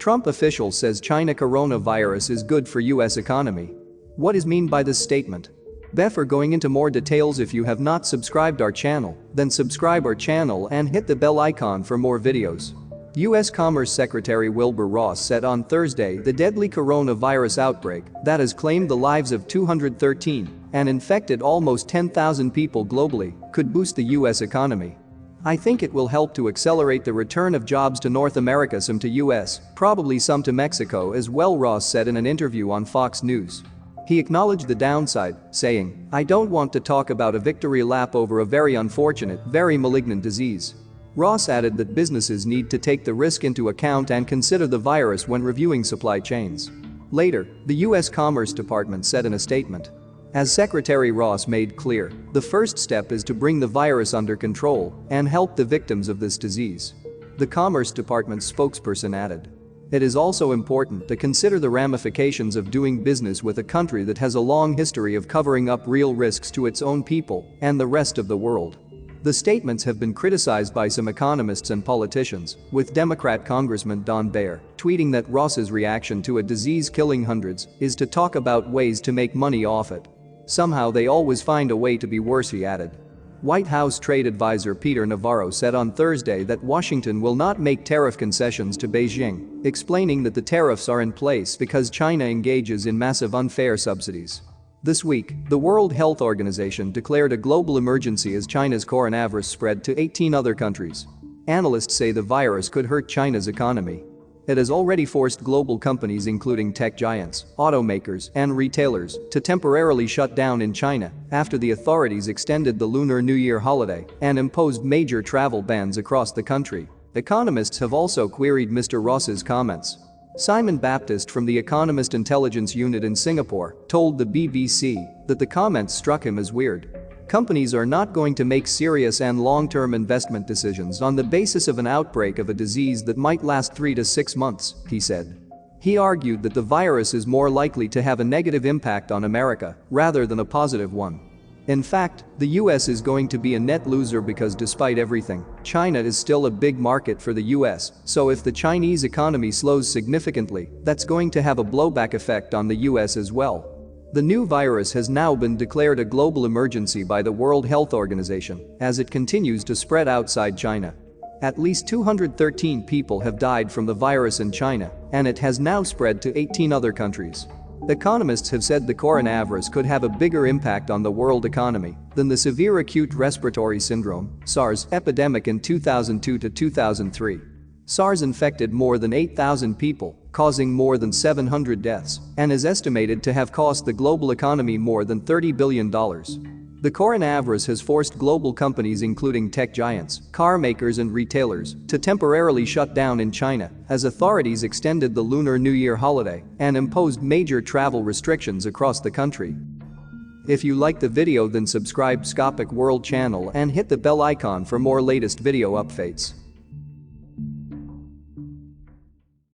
Trump official says China coronavirus is good for US economy. What is mean by this statement? Before going into more details, if you have not subscribed our channel, then subscribe our channel and hit the bell icon for more videos. U.S. Commerce Secretary Wilbur Ross said on Thursday the deadly coronavirus outbreak that has claimed the lives of 213 and infected almost 10,000 people globally could boost the U.S. economy. "I think it will help to accelerate the return of jobs to North America, some to US, probably some to Mexico as well," Ross said in an interview on Fox News. He acknowledged the downside, saying, "I don't want to talk about a victory lap over a very unfortunate, very malignant disease." Ross added that businesses need to take the risk into account and consider the virus when reviewing supply chains. Later, the U.S. Commerce Department said in a statement, as Secretary Ross made clear, the first step is to bring the virus under control and help the victims of this disease. The Commerce Department's spokesperson added, "It is also important to consider the ramifications of doing business with a country that has a long history of covering up real risks to its own people and the rest of the world." The statements have been criticized by some economists and politicians, with Democrat Congressman Don Baer tweeting that Ross's reaction to a disease killing hundreds is to talk about ways to make money off it. "Somehow they always find a way to be worse," he added. White House trade advisor Peter Navarro said on Thursday that Washington will not make tariff concessions to Beijing, explaining that the tariffs are in place because China engages in massive unfair subsidies. This week, the World Health Organization declared a global emergency as China's coronavirus spread to 18 other countries. Analysts say the virus could hurt China's economy. It has already forced global companies including tech giants, automakers, and retailers to temporarily shut down in China after the authorities extended the Lunar New Year holiday and imposed major travel bans across the country. Economists have also queried Mr. Ross's comments. Simon Baptist from the Economist Intelligence Unit in Singapore told the BBC that the comments struck him as weird. "Companies are not going to make serious and long-term investment decisions on the basis of an outbreak of a disease that might last 3 to 6 months," he said. He argued that the virus is more likely to have a negative impact on America rather than a positive one. In fact, the US is going to be a net loser because despite everything, China is still a big market for the US, so if the Chinese economy slows significantly, that's going to have a blowback effect on the US as well. The new virus has now been declared a global emergency by the World Health Organization as it continues to spread outside China. At least 213 people have died from the virus in China, and it has now spread to 18 other countries. Economists have said the coronavirus could have a bigger impact on the world economy than the severe acute respiratory syndrome (SARS) epidemic in 2002 to 2003. SARS infected more than 8,000 people, causing more than 700 deaths, and is estimated to have cost the global economy more than $30 billion. The coronavirus has forced global companies including tech giants, car makers and retailers to temporarily shut down in China as authorities extended the Lunar New Year holiday and imposed major travel restrictions across the country. If you like the video, then subscribe Scopicworld channel and hit the bell icon for more latest video updates.